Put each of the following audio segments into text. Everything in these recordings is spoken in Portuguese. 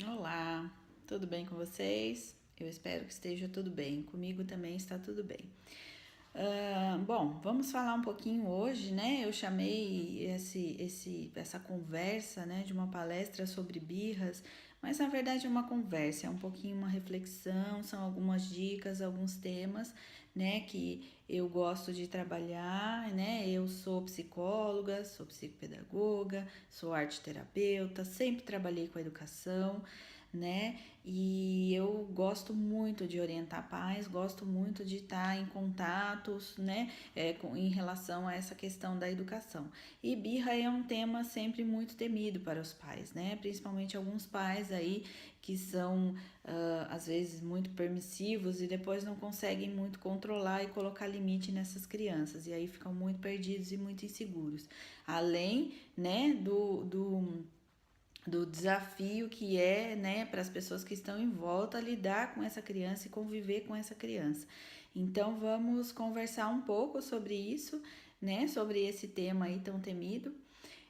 Olá, tudo bem com vocês? Eu espero que esteja tudo bem. Comigo também está tudo bem. Bom, vamos falar um pouquinho hoje, né? Eu chamei essa conversa, né, de uma palestra sobre birras, mas na verdade é uma conversa, é um pouquinho uma reflexão, são algumas dicas, alguns temas, né, que eu gosto de trabalhar, né? Eu sou psicóloga, sou psicopedagoga, sou arte terapeuta, sempre trabalhei com a educação, né? E eu gosto muito de orientar pais, gosto muito de estar em contatos, né, em relação a essa questão da educação. E birra é um tema sempre muito temido para os pais, né? Principalmente alguns pais aí que são às vezes muito permissivos e depois não conseguem muito controlar e colocar limite nessas crianças e aí ficam muito perdidos e muito inseguros. Além, né, do desafio que é, né, para as pessoas que estão em volta lidar com essa criança e conviver com essa criança. Então vamos conversar um pouco sobre isso, né, sobre esse tema aí tão temido.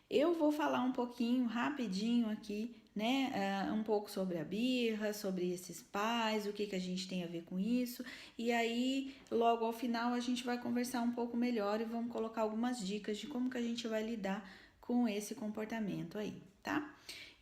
Eu vou falar um pouquinho rapidinho aqui, né, um pouco sobre a birra, sobre esses pais, o que a gente tem a ver com isso, e aí logo ao final a gente vai conversar um pouco melhor e vamos colocar algumas dicas de como que a gente vai lidar com esse comportamento aí, tá?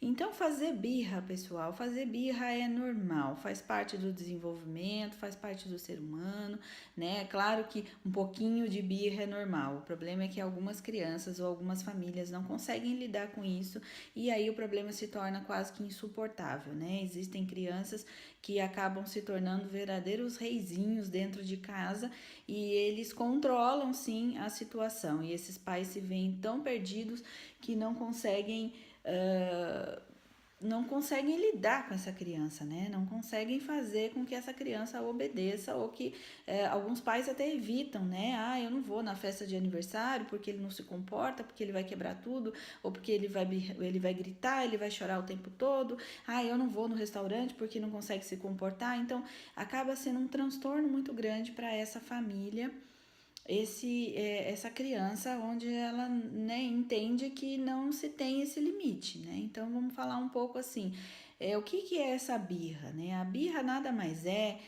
Então, fazer birra, pessoal, fazer birra é normal, faz parte do desenvolvimento, faz parte do ser humano, né? Claro que um pouquinho de birra é normal. O problema é que algumas crianças ou algumas famílias não conseguem lidar com isso e aí o problema se torna quase que insuportável, né? Existem crianças que acabam se tornando verdadeiros reizinhos dentro de casa e eles controlam sim a situação. E esses pais se veem tão perdidos que não conseguem lidar com essa criança, né? Não conseguem fazer com que essa criança obedeça ou que alguns pais até evitam, né? Ah, eu não vou na festa de aniversário porque ele não se comporta, porque ele vai quebrar tudo, ou porque ele vai gritar, ele vai chorar o tempo todo. Ah, eu não vou no restaurante porque não consegue se comportar. Então, acaba sendo um transtorno muito grande para essa família essa criança onde ela, né, entende que não se tem esse limite, né? Então vamos falar um pouco assim, o que é essa birra, né? A birra nada mais é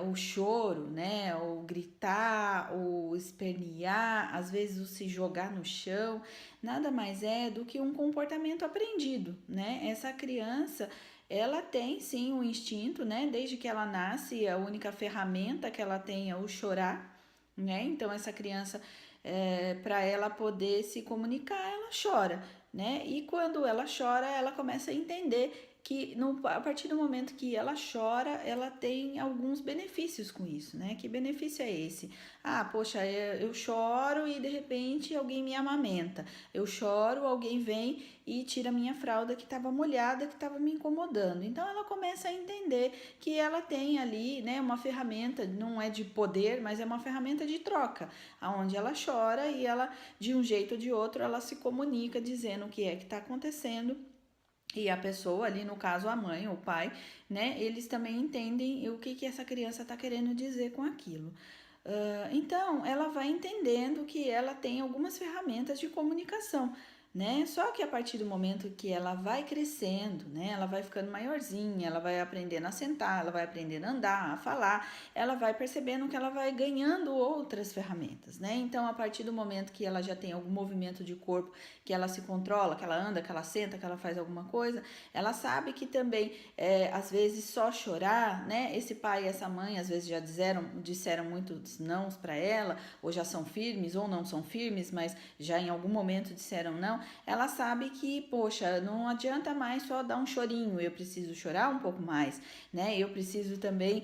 o choro, né? O gritar, o espernear, às vezes o se jogar no chão, nada mais é do que um comportamento aprendido, né? Essa criança ela tem sim um instinto, né? Desde que ela nasce, a única ferramenta que ela tem é o chorar, né? Então essa criança, para ela poder se comunicar, ela chora, né? E quando ela chora, ela começa a entender que a partir do momento que ela chora, ela tem alguns benefícios com isso, né? Que benefício é esse? Ah, poxa, eu choro e de repente alguém me amamenta. Eu choro, alguém vem e tira minha fralda que estava molhada, que estava me incomodando. Então ela começa a entender que ela tem ali, né, uma ferramenta, não é de poder, mas é uma ferramenta de troca, aonde ela chora e ela, de um jeito ou de outro, ela se comunica dizendo o que é que está acontecendo. E a pessoa ali, no caso a mãe ou o pai, né, eles também entendem o que essa criança está querendo dizer com aquilo. Então, ela vai entendendo que ela tem algumas ferramentas de comunicação, né? Só que a partir do momento que ela vai crescendo, né? Ela vai ficando maiorzinha, ela vai aprendendo a sentar, ela vai aprendendo a andar, a falar, ela vai percebendo que ela vai ganhando outras ferramentas, né? Então, a partir do momento que ela já tem algum movimento de corpo, que ela se controla, que ela anda, que ela senta, que ela faz alguma coisa, ela sabe que também, às vezes, só chorar, né? Esse pai e essa mãe, às vezes, já disseram muitos nãos para ela, ou já são firmes, ou não são firmes, mas já em algum momento disseram não. Ela sabe que, poxa, não adianta mais só dar um chorinho, eu preciso chorar um pouco mais, né? Eu preciso também,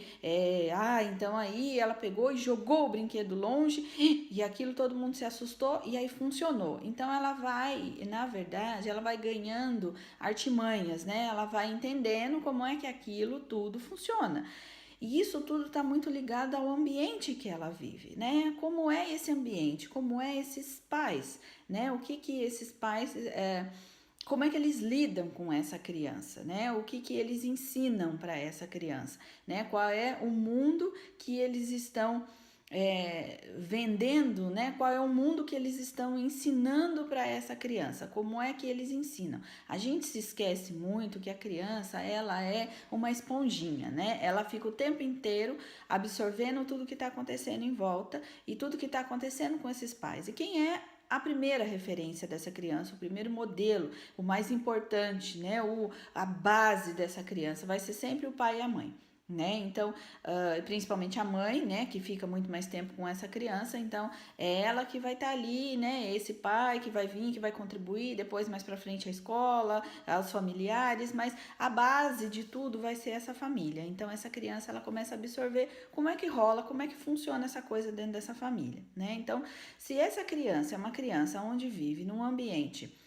então aí ela pegou e jogou o brinquedo longe e aquilo todo mundo se assustou e aí funcionou. Então ela vai, na verdade, ela vai ganhando artimanhas, né? Ela vai entendendo como é que aquilo tudo funciona. E isso tudo está muito ligado ao ambiente que ela vive, né? Como é esse ambiente? Como é esses pais, né? O que esses pais, como é que eles lidam com essa criança, né? O que eles ensinam para essa criança, né? Qual é o mundo que eles estão vendendo, né, qual é o mundo que eles estão ensinando para essa criança, como é que eles ensinam. A gente se esquece muito que a criança, ela é uma esponjinha, né? Ela fica o tempo inteiro absorvendo tudo que está acontecendo em volta e tudo que está acontecendo com esses pais. E quem é a primeira referência dessa criança, o primeiro modelo, o mais importante, né, a base dessa criança vai ser sempre o pai e a mãe. Né? Então, principalmente a mãe, né, que fica muito mais tempo com essa criança, então é ela que vai estar ali, né, esse pai que vai vir, que vai contribuir, depois mais para frente a escola, os familiares, mas a base de tudo vai ser essa família. Então essa criança ela começa a absorver como é que rola, como é que funciona essa coisa dentro dessa família, né? Então, se essa criança é uma criança onde vive num ambiente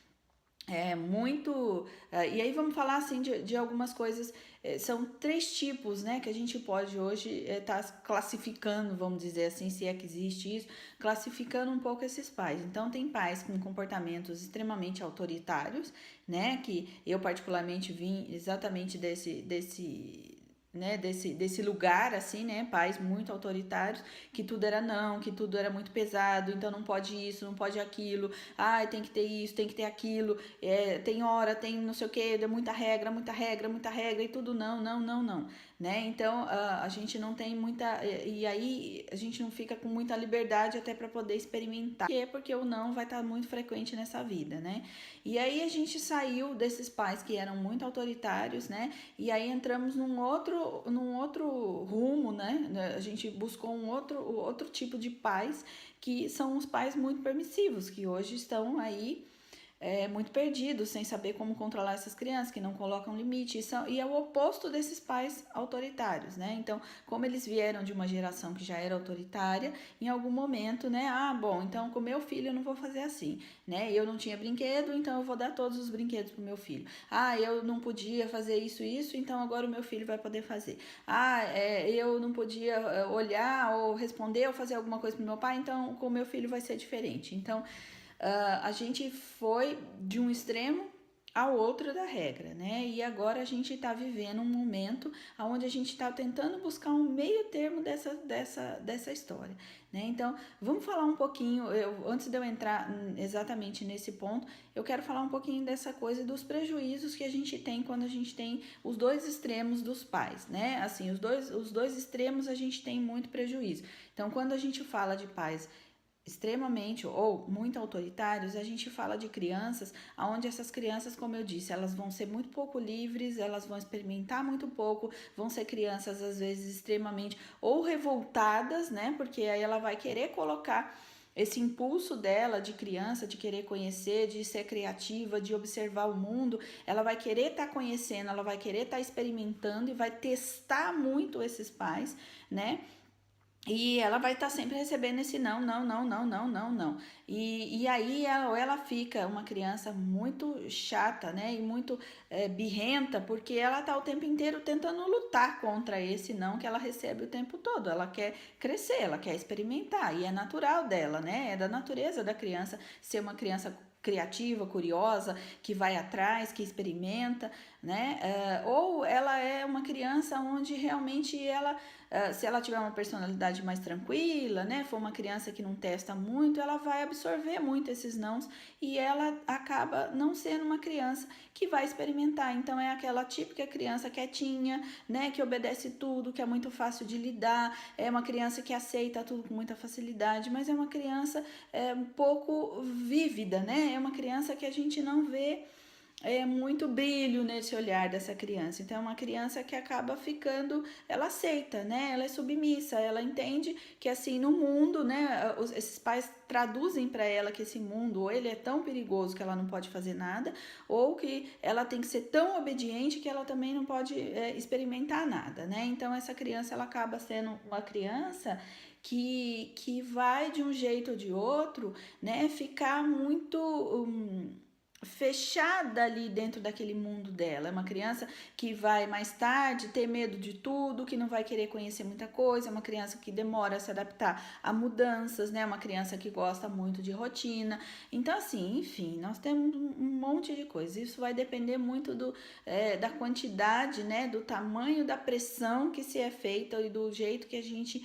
muito. E aí vamos falar assim de algumas coisas. São 3 tipos, né, que a gente pode hoje estar classificando, vamos dizer assim, se é que existe isso, classificando um pouco esses pais. Então, tem pais com comportamentos extremamente autoritários, né, que eu particularmente vim exatamente desse lugar, assim, né, pais muito autoritários, que tudo era não, que tudo era muito pesado, então não pode isso, não pode aquilo, tem que ter isso, tem que ter aquilo, tem hora, tem não sei o que, deu muita regra, muita regra, muita regra, e tudo não, não, não, não, né, então a gente não tem muita, e aí a gente não fica com muita liberdade até para poder experimentar, porque o não vai estar muito frequente nessa vida, né, e aí a gente saiu desses pais que eram muito autoritários, né, e aí entramos num outro rumo, né? A gente buscou outro tipo de pais, que são os pais muito permissivos, que hoje estão aí muito perdidos, sem saber como controlar essas crianças, que não colocam limite, e é o oposto desses pais autoritários, né? Então, como eles vieram de uma geração que já era autoritária, em algum momento, né? Bom, então com meu filho eu não vou fazer assim, né? Eu não tinha brinquedo, então eu vou dar todos os brinquedos pro meu filho. Eu não podia fazer isso, então agora o meu filho vai poder fazer. Eu não podia olhar ou responder ou fazer alguma coisa pro meu pai, então com o meu filho vai ser diferente. Então, a gente foi de um extremo ao outro da regra, né? E agora a gente está vivendo um momento onde a gente está tentando buscar um meio termo dessa história, né? Então, vamos falar um pouquinho, antes de eu entrar exatamente nesse ponto, eu quero falar um pouquinho dessa coisa dos prejuízos que a gente tem quando a gente tem os dois extremos dos pais, né? Assim, os dois extremos a gente tem muito prejuízo. Então, quando a gente fala de pais extremamente ou muito autoritários, a gente fala de crianças onde essas crianças, como eu disse, elas vão ser muito pouco livres, elas vão experimentar muito pouco, vão ser crianças às vezes extremamente ou revoltadas, né? Porque aí ela vai querer colocar esse impulso dela de criança, de querer conhecer, de ser criativa, de observar o mundo, ela vai querer estar conhecendo, ela vai querer estar experimentando e vai testar muito esses pais, né? E ela vai estar sempre recebendo esse não, não, não, não, não, não, não. E aí ela fica uma criança muito chata, né? E muito birrenta, porque ela tá o tempo inteiro tentando lutar contra esse não que ela recebe o tempo todo. Ela quer crescer, ela quer experimentar. E é natural dela, né? É da natureza da criança ser uma criança criativa, curiosa, que vai atrás, que experimenta, né? Ou ela é uma criança onde realmente se ela tiver uma personalidade mais tranquila, né? For uma criança que não testa muito, ela vai absorver muito esses nãos e ela acaba não sendo uma criança que vai experimentar. Então é aquela típica criança quietinha, né? Que obedece tudo, que é muito fácil de lidar, é uma criança que aceita tudo com muita facilidade, mas é uma criança um pouco vívida, né? É uma criança que a gente não vê muito brilho nesse olhar dessa criança. Então, é uma criança que acaba ficando, ela aceita, né? Ela é submissa, ela entende que assim no mundo, né? Esses pais traduzem para ela que esse mundo ou ele é tão perigoso que ela não pode fazer nada, ou que ela tem que ser tão obediente que ela também não pode experimentar nada, né? Então, essa criança ela acaba sendo uma criança que vai de um jeito ou de outro, né? Ficar muito fechada ali dentro daquele mundo dela. É uma criança que vai mais tarde ter medo de tudo, que não vai querer conhecer muita coisa, é uma criança que demora a se adaptar a mudanças, né? Uma criança que gosta muito de rotina. Então, assim, enfim, nós temos um monte de coisa. Isso vai depender muito da quantidade, né? Do tamanho da pressão que se é feita e do jeito que a gente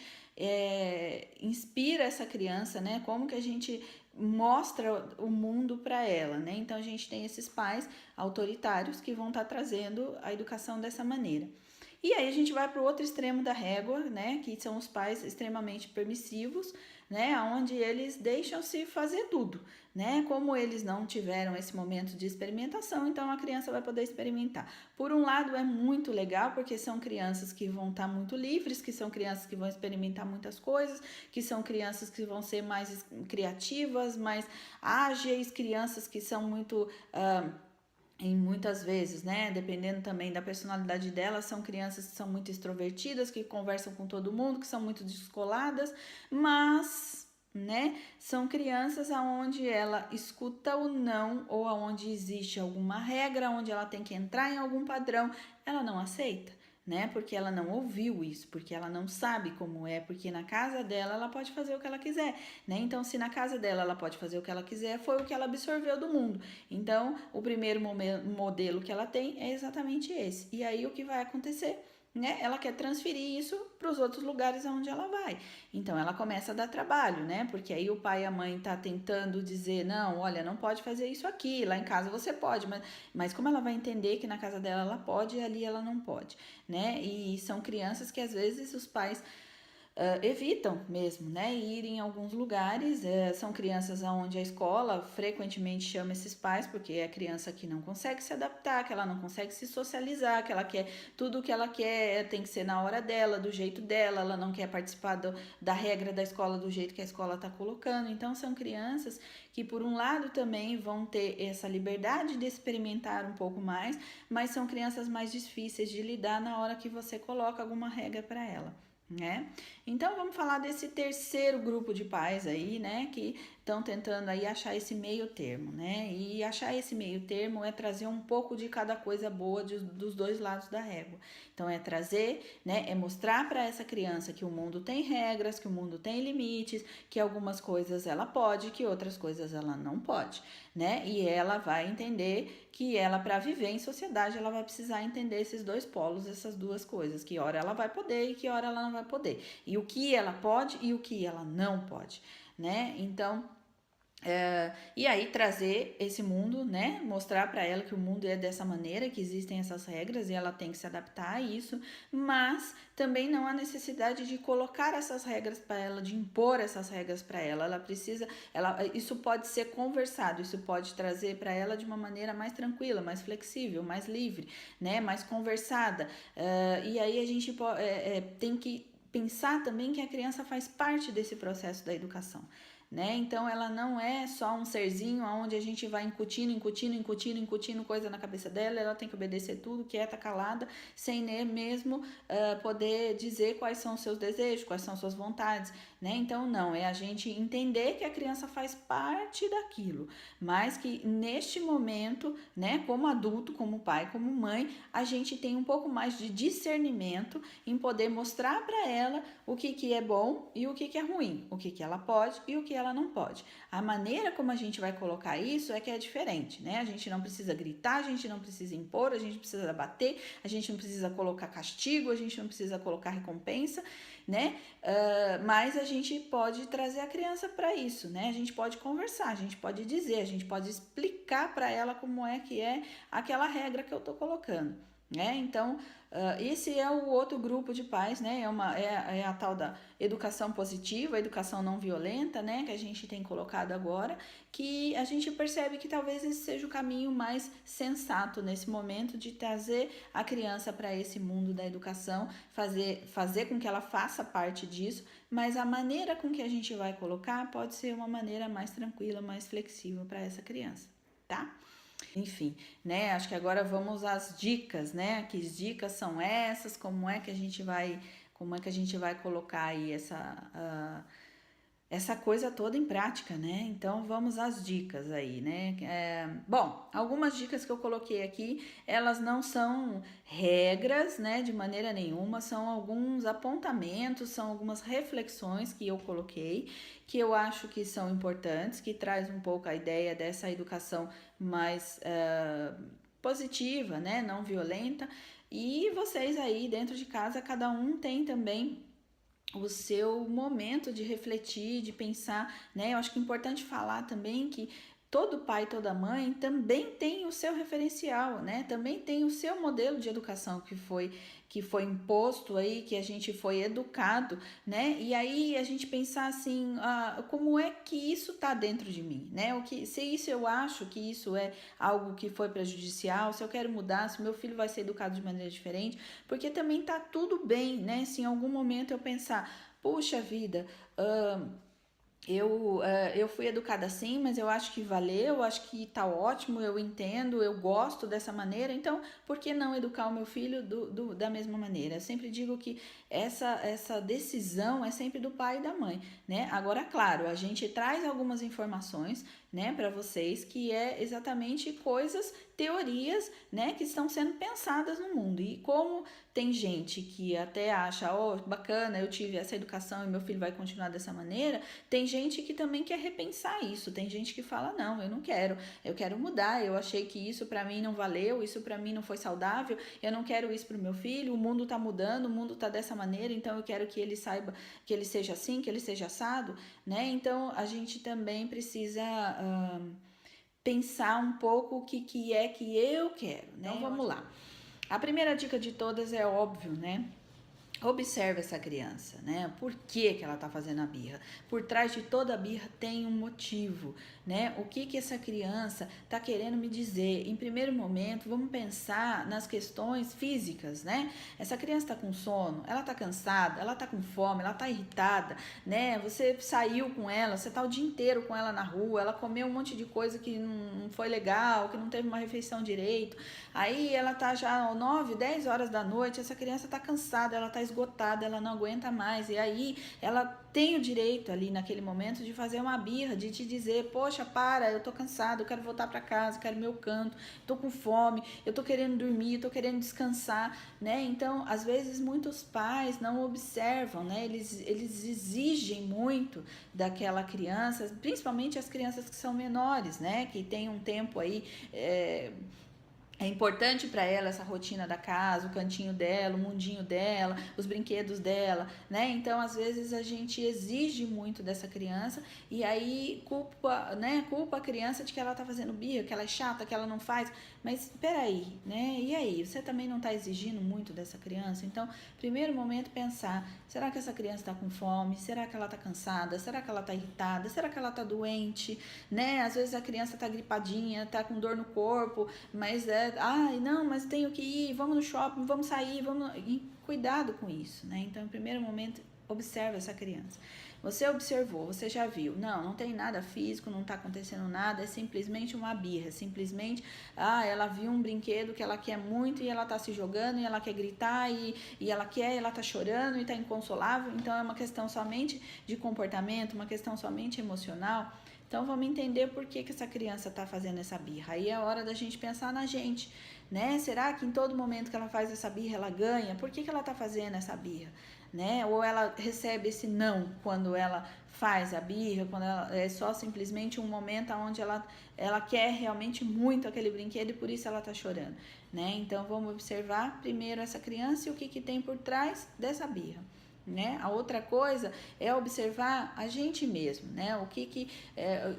inspira essa criança, né? Como que a gente mostra o mundo para ela, né? Então a gente tem esses pais autoritários que vão estar trazendo a educação dessa maneira. E aí a gente vai para o outro extremo da régua, né, que são os pais extremamente permissivos, né, onde eles deixam-se fazer tudo, né? Como eles não tiveram esse momento de experimentação, então a criança vai poder experimentar. Por um lado é muito legal, porque são crianças que vão estar muito livres, que são crianças que vão experimentar muitas coisas, que são crianças que vão ser mais criativas, mais ágeis, crianças que são muito em muitas vezes, né, dependendo também da personalidade delas, são crianças que são muito extrovertidas, que conversam com todo mundo, que são muito descoladas, mas, né, são crianças aonde ela escuta o não ou aonde existe alguma regra, onde ela tem que entrar em algum padrão, ela não aceita, né? Porque ela não ouviu isso, porque ela não sabe como é, porque na casa dela ela pode fazer o que ela quiser, né? Então, se na casa dela ela pode fazer o que ela quiser, foi o que ela absorveu do mundo. Então, o primeiro modelo que ela tem é exatamente esse. E aí o que vai acontecer? Né? Ela quer transferir isso para os outros lugares aonde ela vai. Então ela começa a dar trabalho, né? Porque aí o pai e a mãe tá tentando dizer, não, olha, não pode fazer isso aqui, lá em casa você pode, mas como ela vai entender que na casa dela ela pode e ali ela não pode, né? E são crianças que às vezes os pais evitam mesmo, né, ir em alguns lugares, são crianças onde a escola frequentemente chama esses pais, porque é criança que não consegue se adaptar, que ela não consegue se socializar, que ela quer, tudo que ela quer tem que ser na hora dela, do jeito dela, ela não quer participar da regra da escola do jeito que a escola está colocando, então são crianças que por um lado também vão ter essa liberdade de experimentar um pouco mais, mas são crianças mais difíceis de lidar na hora que você coloca alguma regra para ela, né? Então vamos falar desse terceiro grupo de pais aí, né, que estão tentando aí achar esse meio termo, né? E achar esse meio termo é trazer um pouco de cada coisa boa dos dois lados da régua. Então é trazer, né, é mostrar para essa criança que o mundo tem regras, que o mundo tem limites, que algumas coisas ela pode, que outras coisas ela não pode, né? E ela vai entender que ela, para viver em sociedade, ela vai precisar entender esses dois polos, essas duas coisas, que hora ela vai poder e que hora ela não vai poder. E o que ela pode e o que ela não pode, né? Então, e aí trazer esse mundo, né? Mostrar para ela que o mundo é dessa maneira, que existem essas regras e ela tem que se adaptar a isso, mas também não há necessidade de colocar essas regras para ela, de impor essas regras para ela. Ela precisa, isso pode ser conversado, isso pode trazer para ela de uma maneira mais tranquila, mais flexível, mais livre, né? Mais conversada. E aí a gente tem que pensar também que a criança faz parte desse processo da educação, né? Então ela não é só um serzinho onde a gente vai incutindo coisa na cabeça dela, ela tem que obedecer tudo, quieta, calada, sem nem mesmo poder dizer quais são os seus desejos, quais são suas vontades, né? Então não, é a gente entender que a criança faz parte daquilo, mas que neste momento, né, como adulto, como pai, como mãe, a gente tem um pouco mais de discernimento em poder mostrar para ela o que é bom e o que é ruim, o que ela pode e o que ela não pode. A maneira como a gente vai colocar isso é que é diferente, né? A gente não precisa gritar, a gente não precisa impor, a gente precisa bater, a gente não precisa colocar castigo, a gente não precisa colocar recompensa, né? Mas a gente pode trazer a criança para isso, né? A gente pode conversar, a gente pode dizer, a gente pode explicar para ela como é que é aquela regra que eu tô colocando, né? Então, esse é o outro grupo de pais, né? É a tal da educação positiva, educação não violenta, né? Que a gente tem colocado agora, que a gente percebe que talvez esse seja o caminho mais sensato nesse momento de trazer a criança para esse mundo da educação, fazer com que ela faça parte disso, mas a maneira com que a gente vai colocar pode ser uma maneira mais tranquila, mais flexível para essa criança, tá? Enfim, né? Acho que agora vamos às dicas, né? Que dicas são essas? Como é que a gente vai colocar aí essa coisa toda em prática, né? Então vamos às dicas aí, né? Bom, algumas dicas que eu coloquei aqui, elas não são regras, né? De maneira nenhuma, são alguns apontamentos, são algumas reflexões que eu coloquei, que eu acho que são importantes, que traz um pouco a ideia dessa educação mais positiva, né? Não violenta. E vocês aí dentro de casa, cada um tem também o seu momento de refletir, de pensar, né? Eu acho que é importante falar também que todo pai, toda mãe também tem o seu referencial, né? Também tem o seu modelo de educação que foi imposto aí, que a gente foi educado, né? E aí a gente pensar assim, como é que isso tá dentro de mim, né? Se isso eu acho que isso é algo que foi prejudicial, se eu quero mudar, se meu filho vai ser educado de maneira diferente, porque também tá tudo bem, né? Se em algum momento eu pensar, puxa vida, eu fui educada assim, mas eu acho que valeu, eu acho que tá ótimo, eu entendo, eu gosto dessa maneira, então por que não educar o meu filho da mesma maneira? Eu sempre digo que essa decisão é sempre do pai e da mãe, né? Agora, claro, a gente traz algumas informações, né, para vocês, que é exatamente coisas, teorias, né, que estão sendo pensadas no mundo. E como tem gente que até acha, bacana, eu tive essa educação e meu filho vai continuar dessa maneira, tem gente que também quer repensar isso. Tem gente que fala, não, eu não quero, eu quero mudar, eu achei que isso para mim não valeu, isso para mim não foi saudável, eu não quero isso pro meu filho, o mundo tá mudando, o mundo tá dessa maneira, então eu quero que ele saiba, que ele seja assim, que ele seja assado, né? Então a gente também precisa pensar um pouco o que é que eu quero, né? Então vamos lá. A primeira dica de todas é óbvio, né? Observe essa criança, né? Por que ela tá fazendo a birra? Por trás de toda a birra tem um motivo, né? O que essa criança tá querendo me dizer? Em primeiro momento, vamos pensar nas questões físicas, né? Essa criança tá com sono, ela tá cansada, ela tá com fome, ela tá irritada, né? Você saiu com ela, você tá o dia inteiro com ela na rua, ela comeu um monte de coisa que não foi legal, que não teve uma refeição direito. Aí ela tá já 9, 10 horas da noite, essa criança tá cansada, ela tá esgotada, ela não aguenta mais. E aí ela tem o direito ali naquele momento de fazer uma birra, de te dizer, poxa, para, eu tô cansado, eu quero voltar para casa, quero meu canto, tô com fome, eu tô querendo dormir, eu tô querendo descansar, né? Então, às vezes muitos pais não observam, né? Eles exigem muito daquela criança, principalmente as crianças que são menores, né? Que tem um tempo aí é importante para ela essa rotina da casa, o cantinho dela, o mundinho dela, os brinquedos dela, né? Então, às vezes a gente exige muito dessa criança e aí culpa a criança de que ela tá fazendo birra, que ela é chata, que ela não faz. Mas peraí, né? E aí, você também não tá exigindo muito dessa criança? Então, primeiro momento pensar, será que essa criança tá com fome? Será que ela tá cansada? Será que ela tá irritada? Será que ela tá doente? Né? Às vezes a criança tá gripadinha, tá com dor no corpo, mas não, mas tenho que ir, vamos no shopping, vamos sair, e cuidado com isso, né? Então, em primeiro momento, observe essa criança. Você observou, você já viu, não tem nada físico, não tá acontecendo nada, é simplesmente uma birra, é simplesmente, ela viu um brinquedo que ela quer muito e ela tá se jogando e ela quer gritar e ela tá chorando e tá inconsolável, então é uma questão somente de comportamento, uma questão somente emocional. Então vamos entender por que essa criança está fazendo essa birra. Aí é hora da gente pensar na gente, né? Será que em todo momento que ela faz essa birra ela ganha? Por que ela está fazendo essa birra? Né? Ou ela recebe esse não quando ela faz a birra, quando ela, é só simplesmente um momento onde ela quer realmente muito aquele brinquedo e por isso ela está chorando, né? Então vamos observar primeiro essa criança e o que tem por trás dessa birra. Né? A outra coisa é observar a gente mesmo, né?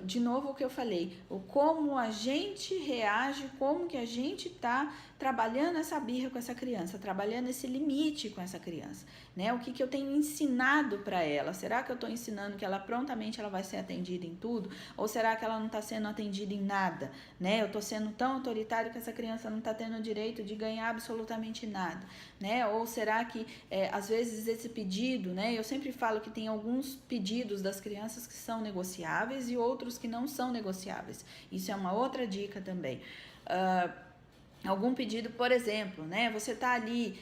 De novo o que eu falei, como a gente reage, como que a gente tá trabalhando essa birra com essa criança, trabalhando esse limite com essa criança, né? O que eu tenho ensinado para ela? Será que eu estou ensinando que ela prontamente ela vai ser atendida em tudo? Ou será que ela não está sendo atendida em nada, né? Eu estou sendo tão autoritário que essa criança não está tendo o direito de ganhar absolutamente nada, né? Ou será que às vezes esse pedido, né? Eu sempre falo que tem alguns pedidos das crianças que são negociáveis e outros que não são negociáveis. Isso é uma outra dica também. Algum pedido, por exemplo, né? Você tá ali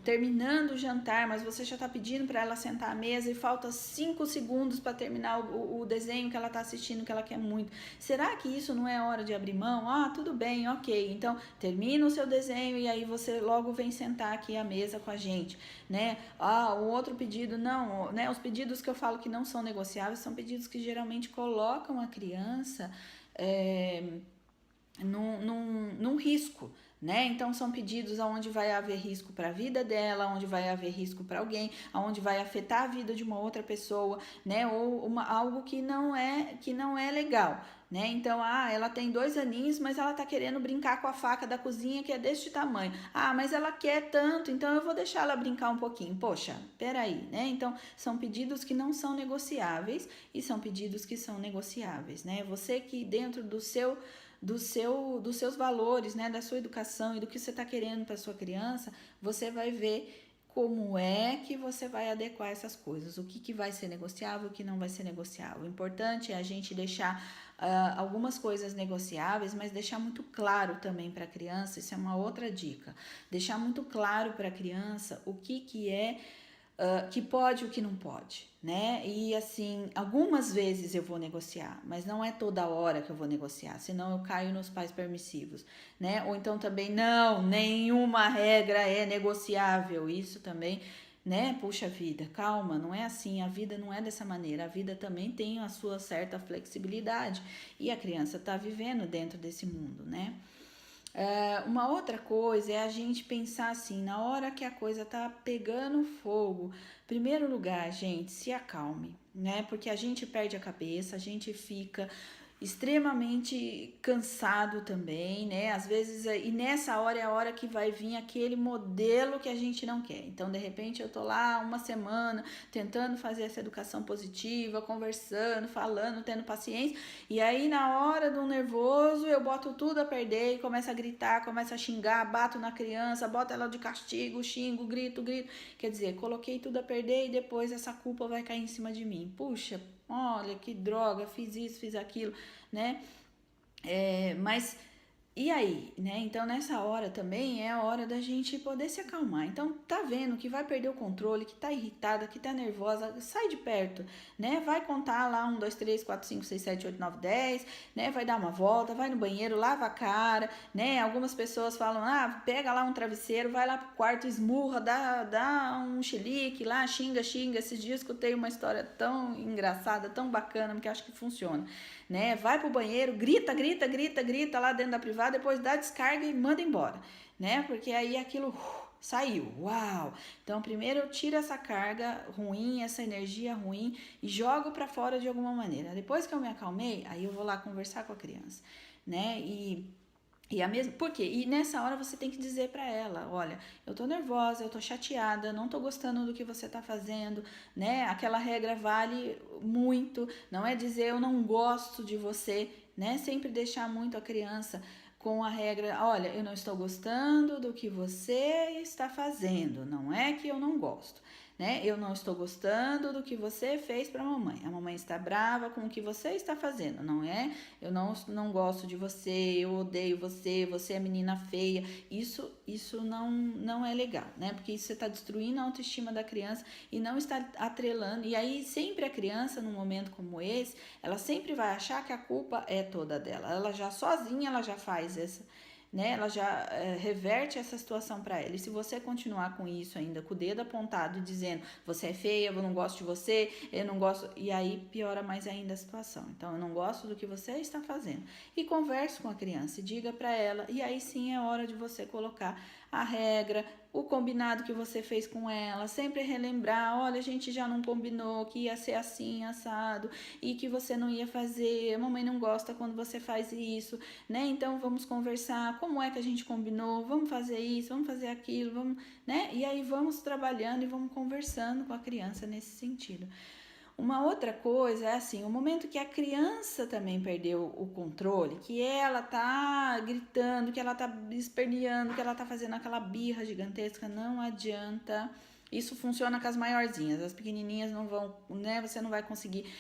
terminando o jantar, mas você já tá pedindo para ela sentar à mesa e falta 5 segundos para terminar o desenho que ela tá assistindo, que ela quer muito. Será que isso não é hora de abrir mão? Tudo bem, ok. Então, termina o seu desenho e aí você logo vem sentar aqui à mesa com a gente, né? O outro pedido, não, né? Os pedidos que eu falo que não são negociáveis são pedidos que geralmente colocam a criança num risco, né? Então são pedidos aonde vai haver risco para a vida dela, onde vai haver risco para alguém, aonde vai afetar a vida de uma outra pessoa, né? Ou algo que não é legal, né? Então, ela tem 2 aninhos, mas ela tá querendo brincar com a faca da cozinha que é deste tamanho. Mas ela quer tanto, então eu vou deixar ela brincar um pouquinho. Poxa, peraí, né? Então, são pedidos que não são negociáveis e são pedidos que são negociáveis, né? Você que dentro dos seus valores, né, da sua educação e do que você está querendo para sua criança, você vai ver como é que você vai adequar essas coisas, o que vai ser negociável, o que não vai ser negociável. O importante é a gente deixar algumas coisas negociáveis, mas deixar muito claro também para a criança, isso é uma outra dica, deixar muito claro para a criança o que é que pode e o que não pode, né? E assim, algumas vezes eu vou negociar, mas não é toda hora que eu vou negociar, senão eu caio nos pais permissivos, né? Ou então também, não, nenhuma regra é negociável, isso também, né? Puxa vida, calma, não é assim, a vida não é dessa maneira, a vida também tem a sua certa flexibilidade e a criança tá vivendo dentro desse mundo, né? Uma outra coisa é a gente pensar assim, na hora que a coisa tá pegando fogo, primeiro lugar, gente, se acalme, né? Porque a gente perde a cabeça, a gente fica extremamente cansado também, né? Às vezes, e nessa hora é a hora que vai vir aquele modelo que a gente não quer. Então, de repente, eu tô lá uma semana tentando fazer essa educação positiva, conversando, falando, tendo paciência, e aí na hora do nervoso eu boto tudo a perder e começo a gritar, começo a xingar, bato na criança, boto ela de castigo, xingo, grito. Quer dizer, coloquei tudo a perder e depois essa culpa vai cair em cima de mim. Puxa, olha que droga, fiz isso, fiz aquilo, né? Mas e aí, né? Então nessa hora também é a hora da gente poder se acalmar. Então tá vendo que vai perder o controle, que tá irritada, que tá nervosa, sai de perto, né? Vai contar lá 1, 2, 3, 4, 5, 6, 7, 8, 9, 10, né? Vai dar uma volta, vai no banheiro, lava a cara, né? Algumas pessoas falam, pega lá um travesseiro, vai lá pro quarto, esmurra, dá um chilique lá, xinga. Esses dias escutei uma história tão engraçada, tão bacana, que acho que funciona, né? Vai pro banheiro, grita lá dentro da privada, depois dá descarga e manda embora, né? Porque aí aquilo saiu, uau! Então primeiro eu tiro essa carga ruim, essa energia ruim e jogo para fora de alguma maneira. Depois que eu me acalmei, aí eu vou lá conversar com a criança, né? E a mesma, por quê? E nessa hora você tem que dizer para ela, olha, eu tô nervosa, eu tô chateada, não tô gostando do que você tá fazendo, né? Aquela regra vale muito, não é dizer eu não gosto de você, né? Sempre deixar muito a criança com a regra, olha, eu não estou gostando do que você está fazendo, não é que eu não gosto, né? Eu não estou gostando do que você fez para a mamãe está brava com o que você está fazendo, não é? Eu não gosto de você, eu odeio você, você é menina feia, isso não é legal, né? Porque isso você está destruindo a autoestima da criança e não está atrelando, e aí sempre a criança, num momento como esse, ela sempre vai achar que a culpa é toda dela, ela já sozinha, ela já faz essa, né? Ela já reverte essa situação para ela. E se você continuar com isso ainda, com o dedo apontado e dizendo, você é feia, eu não gosto de você, eu não gosto, e aí piora mais ainda a situação. Então, eu não gosto do que você está fazendo. E converse com a criança e diga para ela, e aí sim é hora de você colocar a regra, o combinado que você fez com ela, sempre relembrar, olha, a gente já não combinou que ia ser assim, assado, e que você não ia fazer, a mamãe não gosta quando você faz isso, né? Então vamos conversar, como é que a gente combinou, vamos fazer isso, vamos fazer aquilo, vamos, né? E aí vamos trabalhando e vamos conversando com a criança nesse sentido. Uma outra coisa é assim, o momento que a criança também perdeu o controle, que ela tá gritando, que ela tá esperneando, que ela tá fazendo aquela birra gigantesca, não adianta. Isso funciona com as maiorzinhas, as pequenininhas não vão, né? Você não vai conseguir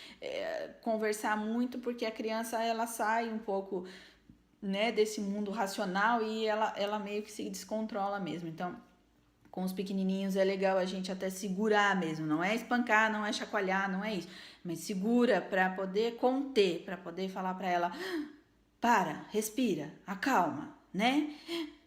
conversar muito, porque a criança, ela sai um pouco, né, desse mundo racional e ela meio que se descontrola mesmo. Então, com os pequenininhos é legal a gente até segurar mesmo, não é espancar, não é chacoalhar, não é isso, mas segura para poder conter, para poder falar para ela, para, respira, acalma, né?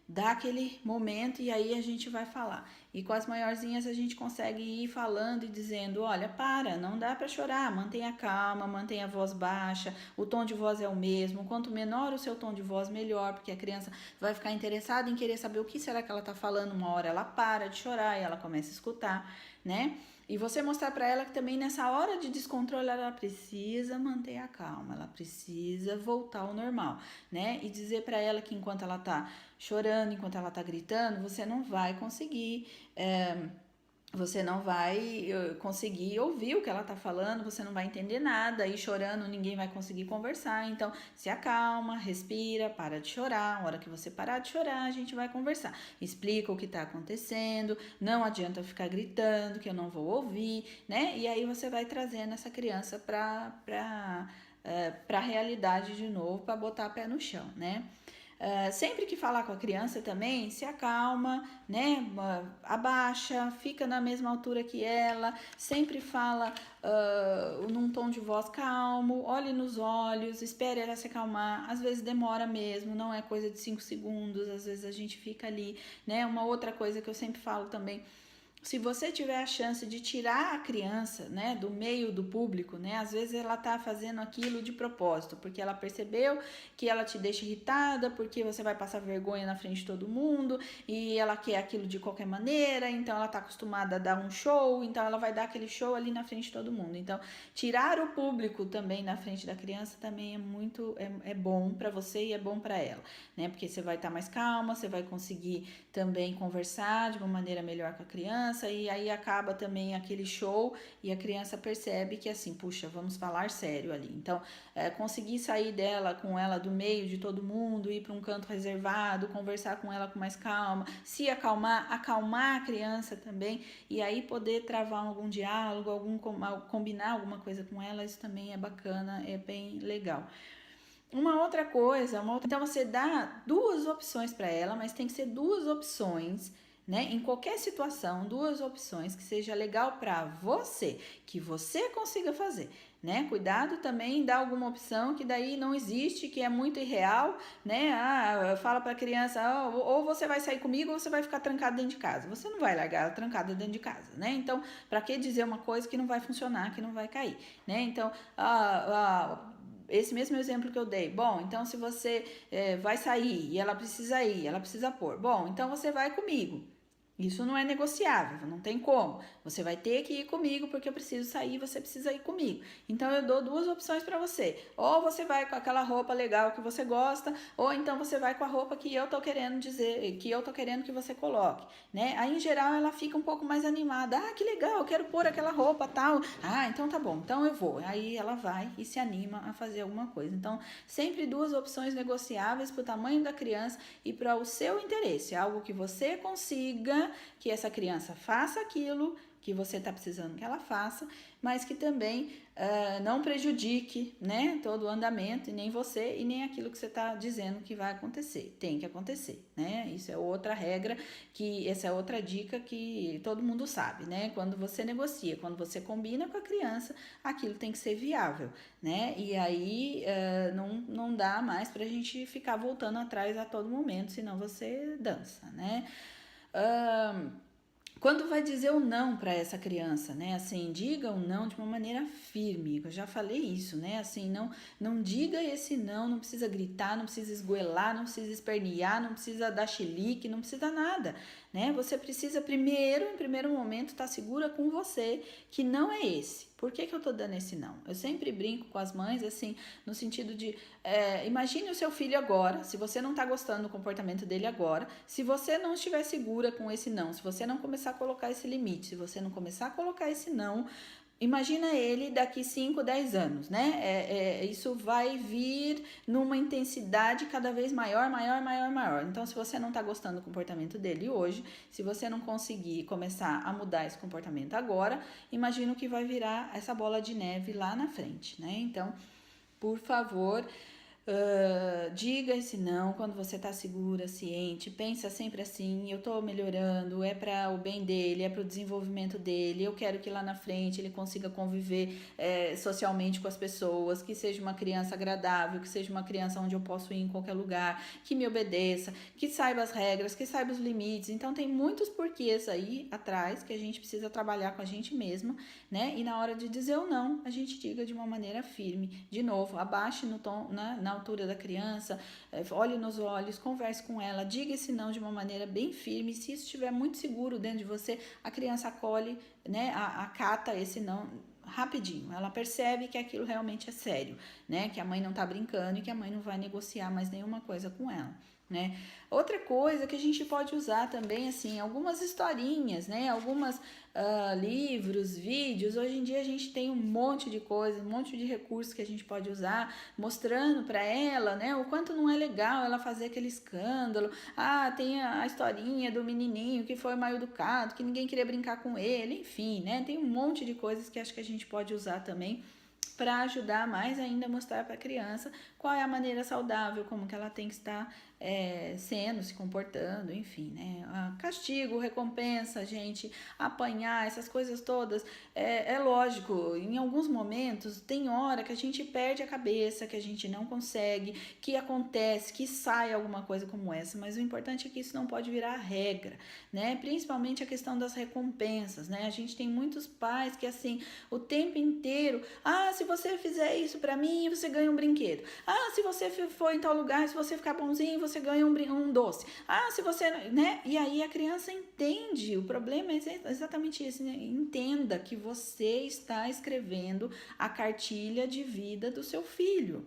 Dá aquele momento e aí a gente vai falar. E com as maiorzinhas a gente consegue ir falando e dizendo, olha, para, não dá para chorar, mantenha calma, mantenha a voz baixa, o tom de voz é o mesmo, quanto menor o seu tom de voz, melhor, porque a criança vai ficar interessada em querer saber o que será que ela tá falando, uma hora ela para de chorar e ela começa a escutar, né? E você mostrar para ela que também nessa hora de descontrole ela precisa manter a calma, ela precisa voltar ao normal, né? E dizer para ela que enquanto ela tá chorando, enquanto ela tá gritando, você não vai conseguir você não vai conseguir ouvir o que ela tá falando, você não vai entender nada, e chorando ninguém vai conseguir conversar, então se acalma, respira, para de chorar, a hora que você parar de chorar a gente vai conversar, explica o que tá acontecendo, não adianta ficar gritando que eu não vou ouvir, né, e aí você vai trazendo essa criança pra realidade de novo, para botar pé no chão, né. Sempre que falar com a criança também, se acalma, né? Abaixa, fica na mesma altura que ela, sempre fala num tom de voz calmo, olhe nos olhos, espere ela se acalmar. Às vezes demora mesmo, não é coisa de 5 segundos, às vezes a gente fica ali, né? Uma outra coisa que eu sempre falo também. Se você tiver a chance de tirar a criança, né, do meio do público, né, às vezes ela tá fazendo aquilo de propósito, porque ela percebeu que ela te deixa irritada, porque você vai passar vergonha na frente de todo mundo, e ela quer aquilo de qualquer maneira, então ela tá acostumada a dar um show, então ela vai dar aquele show ali na frente de todo mundo. Então, tirar o público também na frente da criança também é muito, é bom para você e é bom para ela, né, porque você vai estar mais calma, você vai conseguir também conversar de uma maneira melhor com a criança, e aí acaba também aquele show e a criança percebe que assim, puxa, vamos falar sério ali. Então, conseguir sair dela, com ela do meio de todo mundo, ir para um canto reservado, conversar com ela com mais calma, se acalmar, acalmar a criança também, e aí poder travar algum diálogo, combinar alguma coisa com ela, isso também é bacana, é bem legal. Uma outra coisa, então você dá duas opções para ela, mas tem que ser duas opções, né? Em qualquer situação, duas opções que seja legal para você, que você consiga fazer, né? Cuidado também em dar alguma opção que daí não existe, que é muito irreal, né? Fala para a criança, ou você vai sair comigo ou você vai ficar trancado dentro de casa. Você não vai largar ela trancada dentro de casa, né? Então, para que dizer uma coisa que não vai funcionar, que não vai cair, né? Então, esse mesmo exemplo que eu dei. Bom, então se você vai sair e ela precisa ir, ela precisa pôr. Bom, então você vai comigo. Isso não é negociável, não tem como. Você vai ter que ir comigo porque eu preciso sair, você precisa ir comigo. Então eu dou duas opções para você. Ou você vai com aquela roupa legal que você gosta, ou então você vai com a roupa que eu tô querendo dizer, que eu tô querendo que você coloque, né? Aí em geral ela fica um pouco mais animada. Ah, que legal, eu quero pôr aquela roupa, tal. Ah, então tá bom, então eu vou. Aí ela vai e se anima a fazer alguma coisa. Então, sempre duas opções negociáveis para o tamanho da criança e para o seu interesse, algo que você consiga que essa criança faça aquilo que você está precisando que ela faça, mas que também não prejudique, né, todo o andamento, e nem você e nem aquilo que você está dizendo que vai acontecer. Tem que acontecer, né? Isso é outra regra, essa é outra dica que todo mundo sabe, né? Quando você negocia, quando você combina com a criança, aquilo tem que ser viável, né? E aí não dá mais pra gente ficar voltando atrás a todo momento, senão você dança, né? Quando vai dizer o não para essa criança, né? Assim, diga o não de uma maneira firme. Eu já falei isso, né? Assim, não diga esse não, não precisa gritar, não precisa esgoelar, não precisa espernear, não precisa dar chilique, não precisa nada, né? Você precisa em primeiro momento, estar segura com você que não é esse. Por que eu tô dando esse não? Eu sempre brinco com as mães, assim, no sentido de, imagine o seu filho agora, se você não tá gostando do comportamento dele agora, se você não estiver segura com esse não, se você não começar a colocar esse limite, se você não começar a colocar esse não, imagina ele daqui 5, 10 anos, né? Isso vai vir numa intensidade cada vez maior, maior, maior, maior. Então, se você não tá gostando do comportamento dele hoje, se você não conseguir começar a mudar esse comportamento agora, imagina o que vai virar essa bola de neve lá na frente, né? Então, por favor, Diga esse não quando você está segura, ciente, pensa sempre assim, eu estou melhorando, é para o bem dele, é para o desenvolvimento dele, eu quero que lá na frente ele consiga conviver socialmente com as pessoas, que seja uma criança agradável, que seja uma criança onde eu posso ir em qualquer lugar, que me obedeça, que saiba as regras, que saiba os limites. Então tem muitos porquês aí atrás que a gente precisa trabalhar com a gente mesma, né? E na hora de dizer o não, a gente diga de uma maneira firme. De novo, abaixe no tom, na altura da criança, olhe nos olhos, converse com ela, diga esse não de uma maneira bem firme. Se isso estiver muito seguro dentro de você, a criança acolhe, né? Acata esse não rapidinho. Ela percebe que aquilo realmente é sério, né? Que a mãe não tá brincando e que a mãe não vai negociar mais nenhuma coisa com ela, né? Outra coisa que a gente pode usar também, assim, algumas historinhas, né? Algumas livros, vídeos. Hoje em dia a gente tem um monte de coisa, um monte de recursos que a gente pode usar, mostrando para ela, né? O quanto não é legal ela fazer aquele escândalo. Tem a historinha do menininho que foi mal educado, que ninguém queria brincar com ele, enfim, né? Tem um monte de coisas que acho que a gente pode usar também para ajudar mais ainda a mostrar para a criança qual é a maneira saudável, como que ela tem que estar sendo, se comportando, enfim, né? Castigo, recompensa, gente, apanhar, essas coisas todas, é lógico, em alguns momentos tem hora que a gente perde a cabeça, que a gente não consegue, que acontece, que sai alguma coisa como essa, mas o importante é que isso não pode virar regra, né? Principalmente a questão das recompensas, né? A gente tem muitos pais que, assim, o tempo inteiro, se você fizer isso pra mim, você ganha um brinquedo. Se você for em tal lugar, se você ficar bonzinho, você ganha um doce. Se você, né? E aí a criança entende, o problema é exatamente isso, né? Entenda que você está escrevendo a cartilha de vida do seu filho,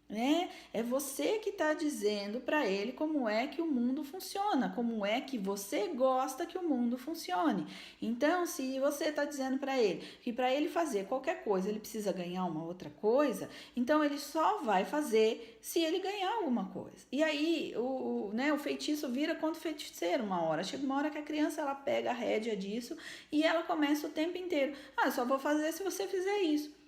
né? É você que está dizendo para ele como é que o mundo funciona, como é que você gosta que o mundo funcione. Então, se você está dizendo para ele que para ele fazer qualquer coisa ele precisa ganhar uma outra coisa, então ele só vai fazer se ele ganhar alguma coisa. E aí o feitiço vira contra o feiticeiro uma hora. Chega uma hora que a criança ela pega a rédea disso e ela começa o tempo inteiro. Eu só vou fazer se você fizer isso.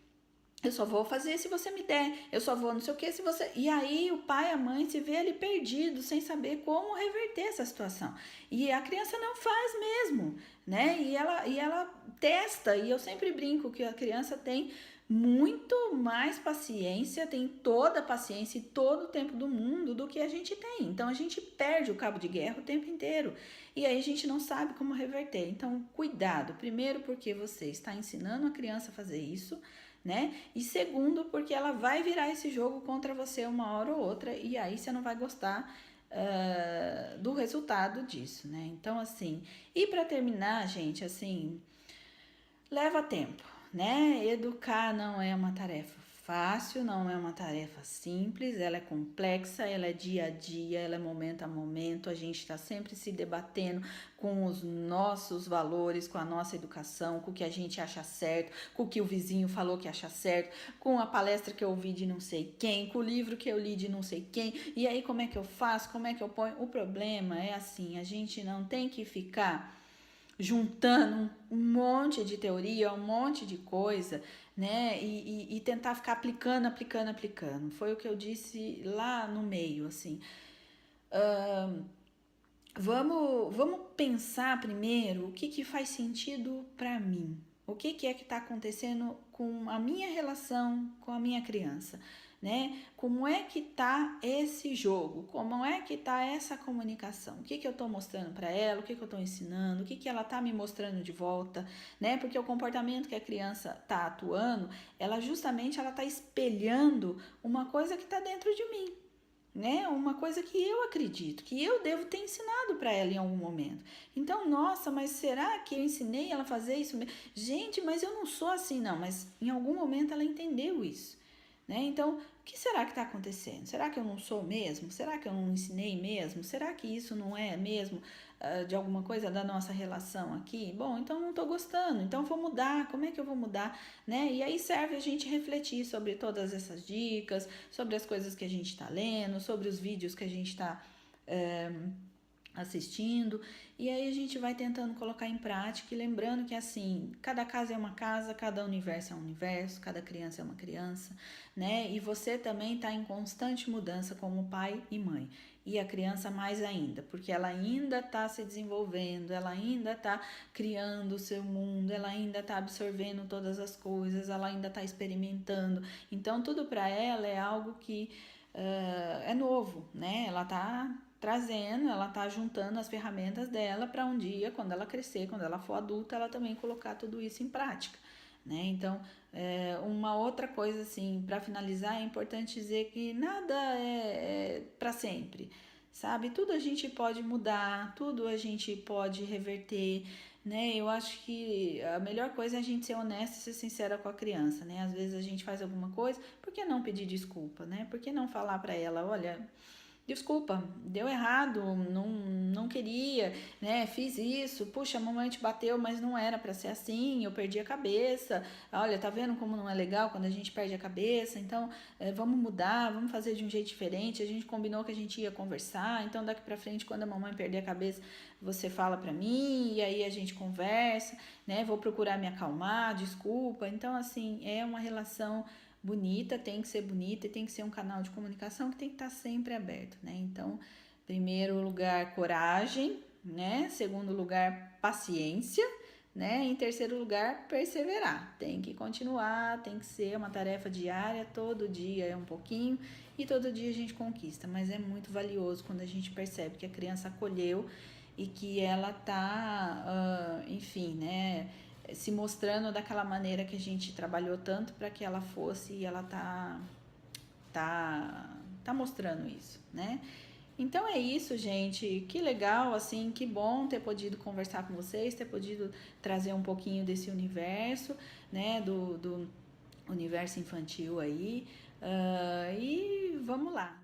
Eu só vou fazer se você me der, eu só vou não sei o que se você... E aí o pai e a mãe se vê ali perdido, sem saber como reverter essa situação. E a criança não faz mesmo, né? E ela testa, e eu sempre brinco que a criança tem muito mais paciência, tem toda a paciência e todo o tempo do mundo do que a gente tem. Então a gente perde o cabo de guerra o tempo inteiro. E aí a gente não sabe como reverter. Então, cuidado. Primeiro, porque você está ensinando a criança a fazer isso, né? E segundo, porque ela vai virar esse jogo contra você uma hora ou outra, e aí você não vai gostar do resultado disso, né? Então, assim, e para terminar, gente, assim, leva tempo, né? Educar não é uma tarefa fácil, não é uma tarefa simples, ela é complexa, ela é dia a dia, ela é momento a momento, a gente está sempre se debatendo com os nossos valores, com a nossa educação, com o que a gente acha certo, com o que o vizinho falou que acha certo, com a palestra que eu ouvi de não sei quem, com o livro que eu li de não sei quem, e aí como é que eu faço, como é que eu ponho? O problema é assim, a gente não tem que ficar juntando um monte de teoria, um monte de coisa, né? E tentar ficar aplicando. Foi o que eu disse lá no meio, assim. Vamos pensar primeiro o que faz sentido para mim. O que é que está acontecendo com a minha relação com a minha criança, né? Como é que tá esse jogo? Como é que tá essa comunicação? O que eu estou mostrando para ela? O que eu estou ensinando? O que ela tá me mostrando de volta, né? Porque o comportamento que a criança tá atuando, ela justamente ela tá espelhando uma coisa que está dentro de mim, né? Uma coisa que eu acredito, que eu devo ter ensinado para ela em algum momento. Então, nossa, mas será que eu ensinei ela a fazer isso mesmo? Gente, mas eu não sou assim, não. Mas em algum momento ela entendeu isso, né? Então, o que será que está acontecendo? Será que eu não sou mesmo? Será que eu não ensinei mesmo? Será que isso não é mesmo de alguma coisa da nossa relação aqui? Bom, então não estou gostando, então vou mudar. Como é que eu vou mudar, né? E aí serve a gente refletir sobre todas essas dicas, sobre as coisas que a gente está lendo, sobre os vídeos que a gente está assistindo, e aí a gente vai tentando colocar em prática e lembrando que assim, cada casa é uma casa, cada universo é um universo, cada criança é uma criança, né? E você também está em constante mudança como pai e mãe. E a criança mais ainda, porque ela ainda está se desenvolvendo, ela ainda está criando o seu mundo, ela ainda está absorvendo todas as coisas, ela ainda está experimentando. Então, tudo para ela é algo que é novo, né? Ela está trazendo, ela tá juntando as ferramentas dela para um dia, quando ela crescer, quando ela for adulta, ela também colocar tudo isso em prática, né? Então, uma outra coisa assim, para finalizar, é importante dizer que nada é para sempre, sabe? Tudo a gente pode mudar, tudo a gente pode reverter, né? Eu acho que a melhor coisa é a gente ser honesta e ser sincera com a criança, né? Às vezes a gente faz alguma coisa, por que não pedir desculpa, né? Por que não falar para ela, olha, desculpa, deu errado, não queria, né? Fiz isso, puxa, a mamãe te bateu, mas não era para ser assim, eu perdi a cabeça. Olha, tá vendo como não é legal quando a gente perde a cabeça? Então, vamos mudar, vamos fazer de um jeito diferente. A gente combinou que a gente ia conversar, então daqui para frente, quando a mamãe perder a cabeça, você fala para mim e aí a gente conversa, né? Vou procurar me acalmar, desculpa. Então, assim, é uma relação bonita, tem que ser bonita e tem que ser um canal de comunicação que tem que estar sempre aberto, né? Então, primeiro lugar, coragem, né? Segundo lugar, paciência, né? Em terceiro lugar, perseverar. Tem que continuar, tem que ser uma tarefa diária, todo dia é um pouquinho e todo dia a gente conquista, mas é muito valioso quando a gente percebe que a criança acolheu e que ela tá, enfim, né? Se mostrando daquela maneira que a gente trabalhou tanto para que ela fosse e ela tá mostrando isso, né? Então é isso, gente. Que legal, assim, que bom ter podido conversar com vocês, ter podido trazer um pouquinho desse universo, né? Do universo infantil aí. E vamos lá.